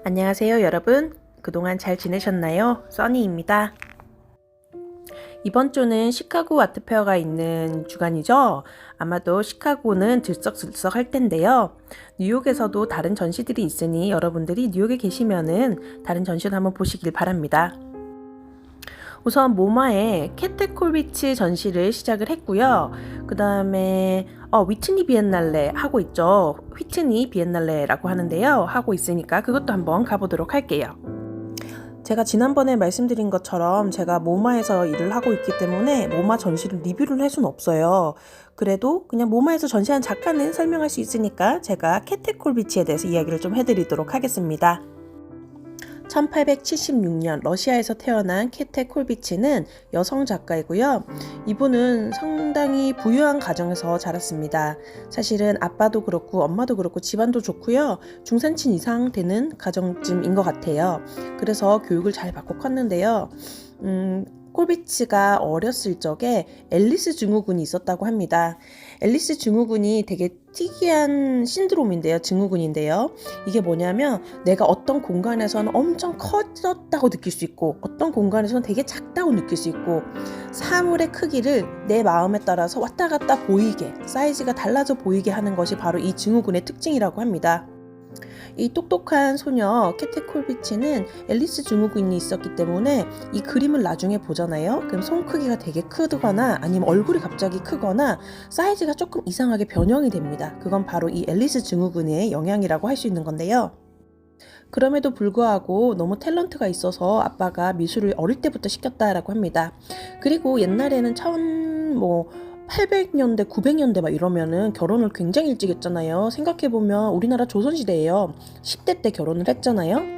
안녕하세요 여러분. 그동안 잘 지내셨나요? 써니입니다. 이번 주는 시카고 아트페어가 있는 주간이죠. 아마도 시카고는 들썩들썩 할 텐데요. 뉴욕에서도 다른 전시들이 있으니 여러분들이 뉴욕에 계시면은 다른 전시도 한번 보시길 바랍니다. 우선 모마의 캐트 콜비치 전시를 시작을 했고요. 그 다음에 위트니 비엔날레 하고 있죠. 휘트니 비엔날레라고 하는데요. 하고 있으니까 그것도 한번 가보도록 할게요. 제가 지난번에 말씀드린 것처럼 제가 모마에서 일을 하고 있기 때문에 모마 전시를 리뷰를 할 수는 없어요. 그래도 그냥 모마에서 전시한 작가는 설명할 수 있으니까 제가 캐트 콜비치에 대해서 이야기를 좀 해드리도록 하겠습니다. 1876년 러시아에서 태어난 캐테 콜비치는 여성 작가이고요. 이분은 상당히 부유한 가정에서 자랐습니다. 사실은 아빠도 그렇고 엄마도 그렇고 집안도 좋고요. 중산층 이상 되는 가정쯤인 것 같아요. 그래서 교육을 잘 받고 컸는데요. 콜비치가 어렸을 적에 앨리스 증후군이 있었다고 합니다. 앨리스 증후군이 되게 특이한 신드롬인데요. 증후군인데요. 이게 뭐냐면 내가 어떤 공간에서는 엄청 커졌다고 느낄 수 있고 어떤 공간에서는 되게 작다고 느낄 수 있고 사물의 크기를 내 마음에 따라서 왔다 갔다 보이게 사이즈가 달라져 보이게 하는 것이 바로 이 증후군의 특징이라고 합니다. 이 똑똑한 소녀 캐티 콜비치는 앨리스 증후군이 있었기 때문에 이 그림을 나중에 보잖아요. 그럼 손 크기가 되게 크거나 아니면 얼굴이 갑자기 크거나 사이즈가 조금 이상하게 변형이 됩니다. 그건 바로 이 앨리스 증후군의 영향이라고 할 수 있는 건데요. 그럼에도 불구하고 너무 탤런트가 있어서 아빠가 미술을 어릴 때부터 시켰다라고 합니다. 그리고 옛날에는 800년대, 900년대 막 이러면은 결혼을 굉장히 일찍 했잖아요. 생각해보면 우리나라 조선시대예요. 10대 때 결혼을 했잖아요.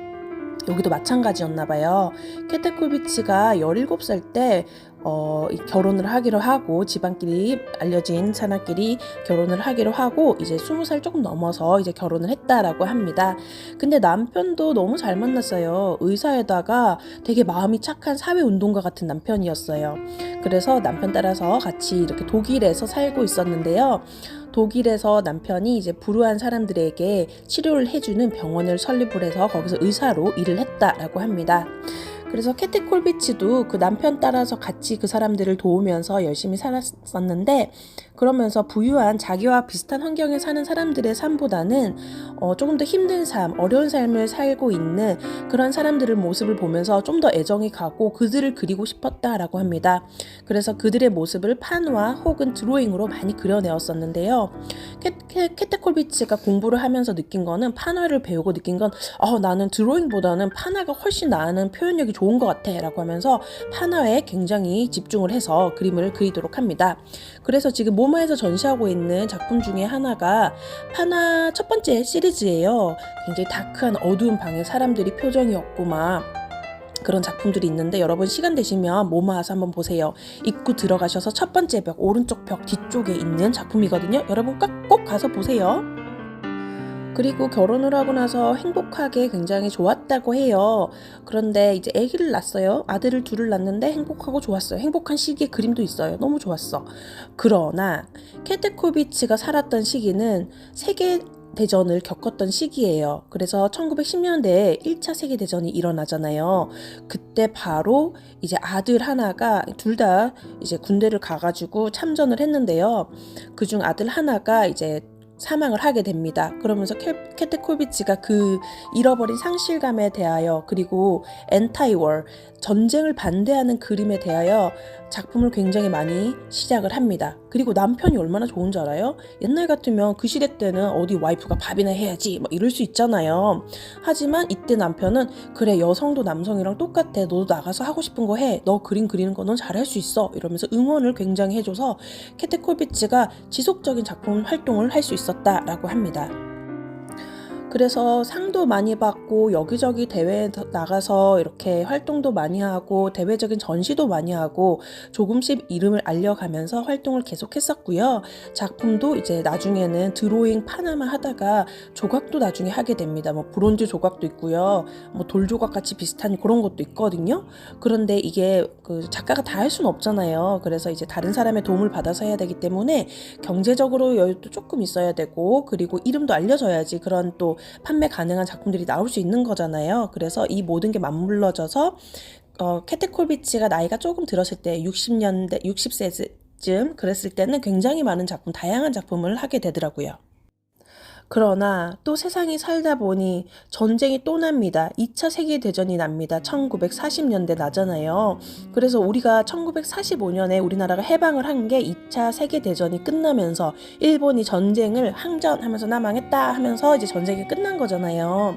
여기도 마찬가지였나봐요. 캐테 콜비치가 17살 때 결혼을 하기로 하고 집안끼리 알려진 사람끼리 결혼을 하기로 하고 이제 20살 조금 넘어서 이제 결혼을 했다라고 합니다. 근데 남편도 너무 잘 만났어요. 의사에다가 되게 마음이 착한 사회운동가 같은 남편이었어요. 그래서 남편 따라서 같이 이렇게 독일에서 살고 있었는데요. 독일에서 남편이 이제 불우한 사람들에게 치료를 해주는 병원을 설립을 해서 거기서 의사로 일을 했다라고 합니다. 그래서 캐티 콜비치도 그 남편 따라서 같이 그 사람들을 도우면서 열심히 살았었는데 그러면서 부유한 자기와 비슷한 환경에 사는 사람들의 삶보다는 조금 더 힘든 삶, 어려운 삶을 살고 있는 그런 사람들의 모습을 보면서 좀 더 애정이 가고 그들을 그리고 싶었다라고 합니다. 그래서 그들의 모습을 판화 혹은 드로잉으로 많이 그려내었었는데요. 캐티 콜비치가 공부를 하면서 느낀 거는 판화를 배우고 느낀 건 나는 드로잉보다는 판화가 훨씬 나은 표현력이 좋은 것 같아 라고 하면서 판화에 굉장히 집중을 해서 그림을 그리도록 합니다. 그래서 지금 모마에서 전시하고 있는 작품 중에 하나가 판화 첫 번째 시리즈예요. 굉장히 다크한 어두운 방에 사람들이 표정이 없고 막 그런 작품들이 있는데 여러분 시간 되시면 모마 와서 한번 보세요. 입구 들어가셔서 첫 번째 벽 오른쪽 벽 뒤쪽에 있는 작품이거든요. 여러분 꼭 가서 보세요. 그리고 결혼을 하고 나서 행복하게 굉장히 좋았다고 해요. 그런데 이제 아기를 낳았어요. 아들을 둘을 낳았는데 행복하고 좋았어요. 행복한 시기의 그림도 있어요. 너무 좋았어. 그러나 캐트 콜비치가 살았던 시기는 세계대전을 겪었던 시기예요. 그래서 1910년대에 1차 세계대전이 일어나잖아요. 그때 바로 이제 아들 하나가 둘 다 이제 군대를 가가지고 참전을 했는데요. 그중 아들 하나가 이제 사망을 하게 됩니다. 그러면서 캐트 콜비치가 그 잃어버린 상실감에 대하여 그리고 엔타이월 전쟁을 반대하는 그림에 대하여 작품을 굉장히 많이 시작을 합니다. 그리고 남편이 얼마나 좋은 줄 알아요? 옛날 같으면 그 시대 때는 어디 와이프가 밥이나 해야지 막 이럴 수 있잖아요. 하지만 이때 남편은 그래 여성도 남성이랑 똑같아. 너도 나가서 하고 싶은 거 해. 너 그림 그리는 거 넌 잘할 수 있어. 이러면서 응원을 굉장히 해줘서 캐트 콜비치가 지속적인 작품 활동을 할 수 있었다라고 합니다. 그래서 상도 많이 받고 여기저기 대회에 나가서 이렇게 활동도 많이 하고 대외적인 전시도 많이 하고 조금씩 이름을 알려가면서 활동을 계속했었고요. 작품도 이제 나중에는 드로잉 파나만 하다가 조각도 나중에 하게 됩니다. 브론즈 조각도 있고요. 돌 조각 같이 비슷한 그런 것도 있거든요. 그런데 이게 그 작가가 다 할 수는 없잖아요. 그래서 이제 다른 사람의 도움을 받아서 해야 되기 때문에 경제적으로 여유도 조금 있어야 되고 그리고 이름도 알려져야지 그런 또 판매 가능한 작품들이 나올 수 있는 거잖아요. 그래서 이 모든 게 맞물러져서 캐트 콜비치가 나이가 조금 들었을 때 60년대 60세쯤 그랬을 때는 굉장히 많은 작품, 다양한 작품을 하게 되더라고요. 그러나 또 세상이 살다 보니 전쟁이 또 납니다. 2차 세계대전이 납니다. 1940년대 나잖아요. 그래서 우리가 1945년에 우리나라가 해방을 한 게 2차 세계대전이 끝나면서 일본이 전쟁을 항전하면서 나 망했다 하면서 이제 전쟁이 끝난 거잖아요.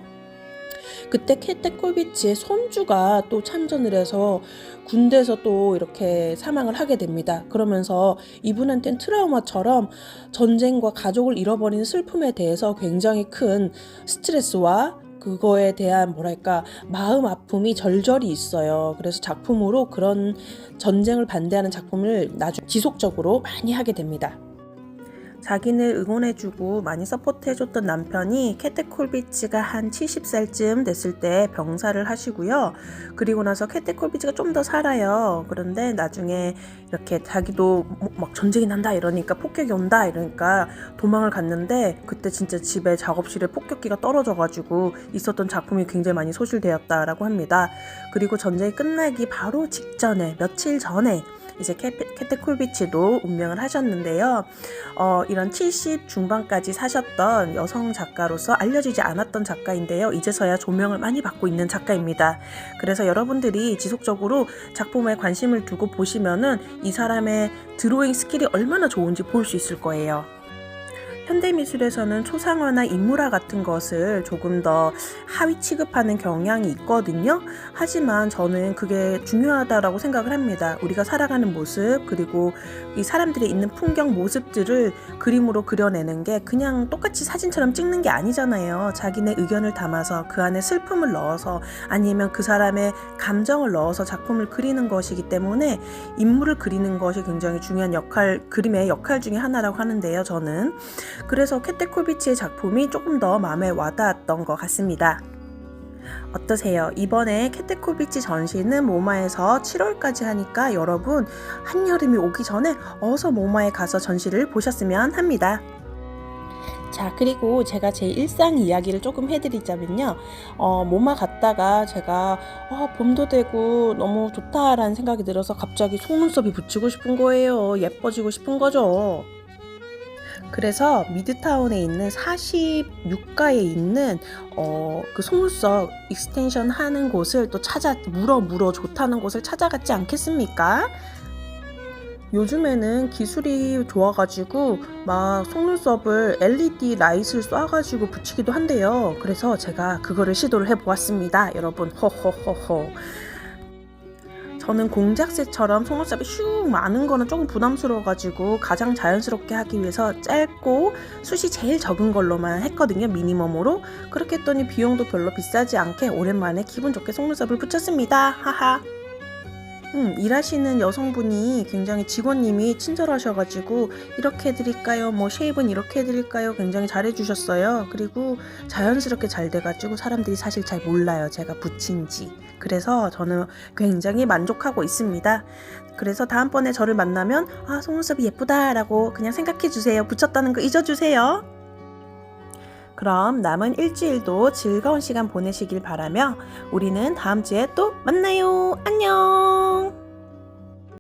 그때 캐테 콜비치의 손주가 또 참전을 해서 군대에서 또 이렇게 사망을 하게 됩니다. 그러면서 이분한테는 트라우마처럼 전쟁과 가족을 잃어버린 슬픔에 대해서 굉장히 큰 스트레스와 그거에 대한 뭐랄까 마음 아픔이 절절히 있어요. 그래서 작품으로 그런 전쟁을 반대하는 작품을 지속적으로 많이 하게 됩니다. 자기를 응원해주고 많이 서포트해줬던 남편이 캐트 콜비치가 한 70살쯤 됐을 때 병사를 하시고요. 그리고 나서 캐트 콜비치가 좀 더 살아요. 그런데 나중에 이렇게 자기도 막 전쟁이 난다 이러니까 폭격이 온다 이러니까 도망을 갔는데 그때 진짜 집에 작업실에 폭격기가 떨어져가지고 있었던 작품이 굉장히 많이 소실되었다라고 합니다. 그리고 전쟁이 끝나기 바로 직전에 며칠 전에 이제 캐트 콜비치도 운명을 하셨는데요. 이런 70 중반까지 사셨던 여성 작가로서 알려지지 않았던 작가인데요. 이제서야 조명을 많이 받고 있는 작가입니다. 그래서 여러분들이 지속적으로 작품에 관심을 두고 보시면은 이 사람의 드로잉 스킬이 얼마나 좋은지 볼 수 있을 거예요. 현대미술에서는 초상화나 인물화 같은 것을 조금 더 하위 취급하는 경향이 있거든요. 하지만 저는 그게 중요하다라고 생각을 합니다. 우리가 살아가는 모습 그리고 이 사람들이 있는 풍경 모습들을 그림으로 그려내는 게 그냥 똑같이 사진처럼 찍는 게 아니잖아요. 자기네 의견을 담아서 그 안에 슬픔을 넣어서 아니면 그 사람의 감정을 넣어서 작품을 그리는 것이기 때문에 인물을 그리는 것이 굉장히 중요한 그림의 역할 중에 하나라고 하는데요. 저는 그래서 캐테 콜비치의 작품이 조금 더 마음에 와닿았던 것 같습니다. 어떠세요? 이번에 캐테 콜비치 전시는 모마에서 7월까지 하니까 여러분 한여름이 오기 전에 어서 모마에 가서 전시를 보셨으면 합니다. 자, 그리고 제가 제 일상 이야기를 조금 해드리자면요. 모마 갔다가 제가 봄도 되고 너무 좋다라는 생각이 들어서 갑자기 속눈썹이 붙이고 싶은 거예요. 예뻐지고 싶은 거죠. 그래서 미드타운에 있는 46가에 있는 그 속눈썹 익스텐션 하는 곳을 또 물어 좋다는 곳을 찾아갔지 않겠습니까? 요즘에는 기술이 좋아가지고 막 속눈썹을 LED 라이트를 쏴가지고 붙이기도 한대요. 그래서 제가 그거를 시도를 해보았습니다. 여러분 호호호호. 저는 공작새처럼 속눈썹이 슉 많은 거는 조금 부담스러워가지고 가장 자연스럽게 하기 위해서 짧고 숱이 제일 적은 걸로만 했거든요. 미니멈으로. 그렇게 했더니 비용도 별로 비싸지 않게 오랜만에 기분 좋게 속눈썹을 붙였습니다. 하하. 일하시는 여성분이 굉장히 직원님이 친절하셔가지고 이렇게 해드릴까요? 뭐 쉐입은 이렇게 해드릴까요? 굉장히 잘해주셨어요. 그리고 자연스럽게 잘 돼가지고 사람들이 사실 잘 몰라요. 제가 붙인지. 그래서 저는 굉장히 만족하고 있습니다. 그래서 다음번에 저를 만나면 속눈썹이 예쁘다라고 그냥 생각해주세요. 붙였다는 거 잊어주세요. 그럼 남은 일주일도 즐거운 시간 보내시길 바라며 우리는 다음 주에 또 만나요. 안녕.